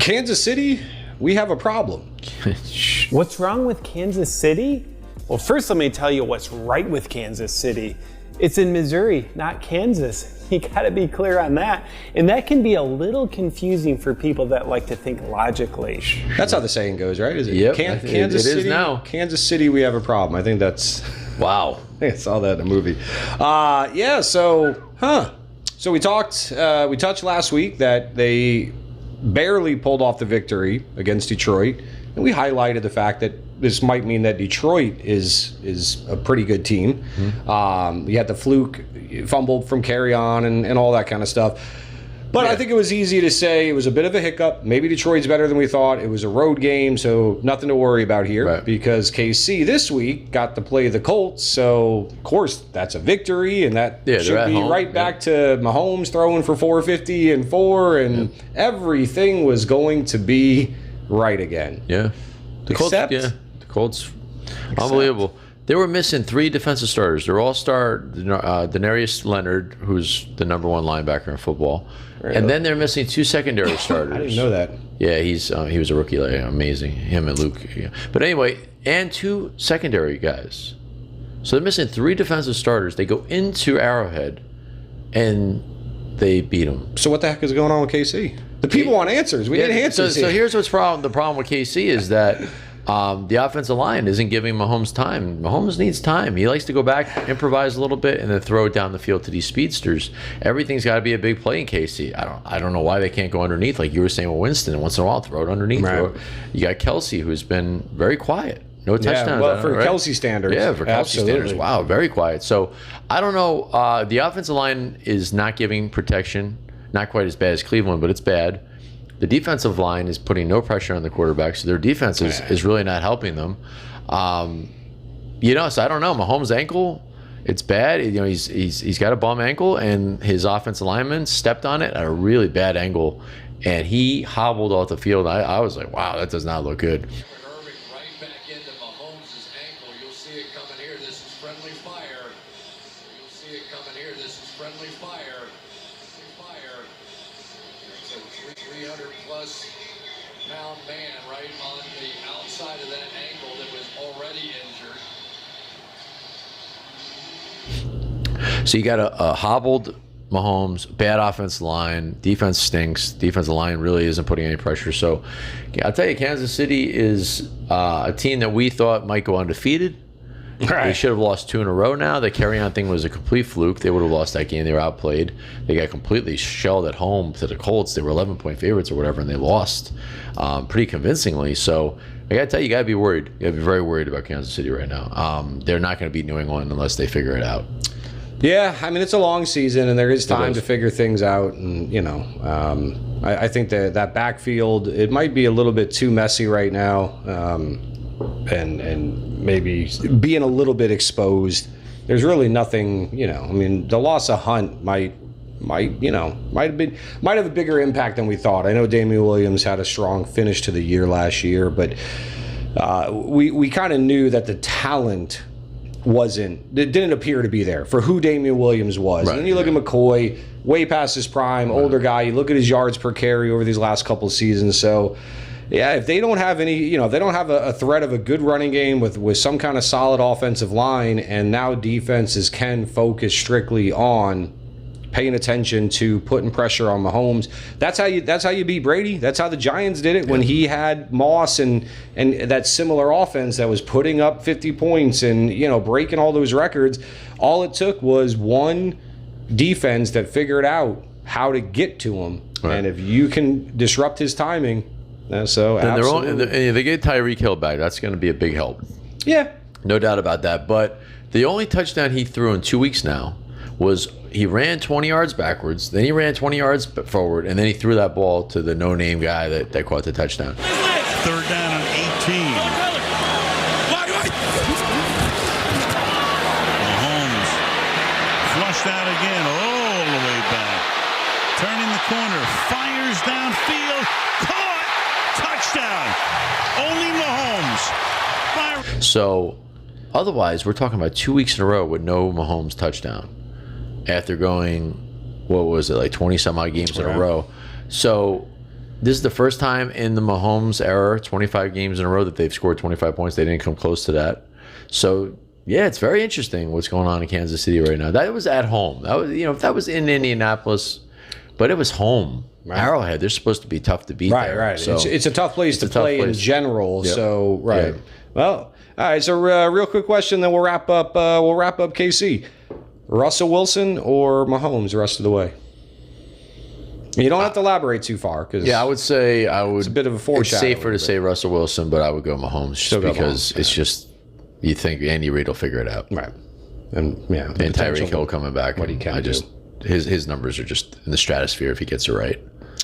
Kansas City, we have a problem. What's wrong with Kansas City? Well, first let me tell you what's right with Kansas City. It's in Missouri, not Kansas. You gotta be clear on that. And that can be a little confusing for people that like to think logically. That's how the saying goes, right? Is it? Yep, Kansas it is City, now. Kansas City, we have a problem. I think that's... Wow. I saw that in a movie. So we touched last week that they barely pulled off the victory against Detroit. And we highlighted the fact that this might mean that Detroit is a pretty good team. Mm-hmm. You had the fluke fumbled from carry on and all that kind of stuff. But I think it was easy to say it was a bit of a hiccup. Maybe Detroit's better than we thought. It was a road game, so nothing to worry about here because KC this week got to play the Colts. So, of course, that's a victory, and that should be right back to Mahomes throwing for 450 and 4, and everything was going to be right again. Yeah. The Colts, unbelievable. They were missing 3 defensive starters. Their all-star, Denarius Leonard, who's the number 1 linebacker in football. Really? And then they're missing 2 secondary starters. I didn't know that. Yeah, he was a rookie. Amazing. Him and Luke. Yeah. But anyway, and 2 secondary guys. So they're missing 3 defensive starters. They go into Arrowhead, and they beat them. So what the heck is going on with KC? The people want answers. We need answers. So here's what's the problem with KC is that the offensive line isn't giving Mahomes time. Mahomes needs time. He likes to go back, improvise a little bit, and then throw it down the field to these speedsters. Everything's got to be a big play in KC. I don't know why they can't go underneath, like you were saying with Winston. Once in a while, throw it underneath. Right. You got Kelsey, who's been very quiet. No touchdowns. Yeah, well, for Kelsey standards. Yeah, for Kelsey standards. Wow, very quiet. So I don't know. The offensive line is not giving protection. Not quite as bad as Cleveland, but it's bad. The defensive line is putting no pressure on the quarterback, so their defense is really not helping them. So I don't know. Mahomes' ankle, it's bad. He's got a bum ankle, and his offensive lineman stepped on it at a really bad angle, and he hobbled off the field. I was like, wow, that does not look good. Irving right back into Mahomes' ankle. You'll see it coming here. This is friendly fire. You'll see it coming here. This is friendly fire. 300-plus pound man right on the outside of that ankle that was already injured. So you got a hobbled Mahomes, bad offensive line, defense stinks. Defensive line really isn't putting any pressure. So I'll tell you, Kansas City is a team that we thought might go undefeated. Right. They should have lost 2 in a row now. The carry-on thing was a complete fluke. They would have lost that game. They were outplayed. They got completely shelled at home to the Colts. They were 11-point favorites or whatever, and they lost pretty convincingly. So I got to tell you, you got to be worried. You got to be very worried about Kansas City right now. They're not going to beat New England unless they figure it out. Yeah, I mean, it's a long season, and there is time to figure things out. And, I think that backfield, it might be a little bit too messy right now. And maybe being a little bit exposed. There's really nothing, I mean, the loss of Hunt might have a bigger impact than we thought. I know Damian Williams had a strong finish to the year last year, but we kind of knew that the talent didn't appear to be there for who Damian Williams was. Right, and then you look at McCoy, way past his prime, older guy. You look at his yards per carry over these last couple of seasons. So, yeah, if they don't have any, if they don't have a threat of a good running game with some kind of solid offensive line, and now defenses can focus strictly on paying attention to putting pressure on Mahomes. That's how you beat Brady. That's how the Giants did it when he had Moss and that similar offense that was putting up 50 points and breaking all those records. All it took was one defense that figured out how to get to him, and if you can disrupt his timing. So absolutely. They get Tyreek Hill back. That's going to be a big help. Yeah. No doubt about that. But the only touchdown he threw in 2 weeks now was he ran 20 yards backwards, then he ran 20 yards forward, and then he threw that ball to the no-name guy that caught the touchdown. 3rd down and 18. Mahomes flushed out again all the way back. Turning the corner, fires downfield. Touchdown. Only Mahomes. So, otherwise, we're talking about 2 weeks in a row with no Mahomes touchdown. After going, 20-some-odd games in a row. So, this is the first time in the Mahomes era, 25 games in a row, that they've scored 25 points. They didn't come close to that. So, yeah, it's very interesting what's going on in Kansas City right now. That was at home. That was, if that was in Indianapolis, but it was home. Right. Arrowhead, they're supposed to be tough to beat. There. Right. So it's a tough place to play in general. Yep. So, right. Yep. Well, all right. So, real quick question, then we'll wrap up. KC, Russell Wilson or Mahomes the rest of the way? You don't have to elaborate too far, because I would say it's a bit of a foreshadow. It's safer to say Russell Wilson, but I would go Mahomes just because it's just, you think Andy Reid will figure it out, right? And and Tyreek Hill coming back. What he can do. His numbers are just in the stratosphere if he gets it right.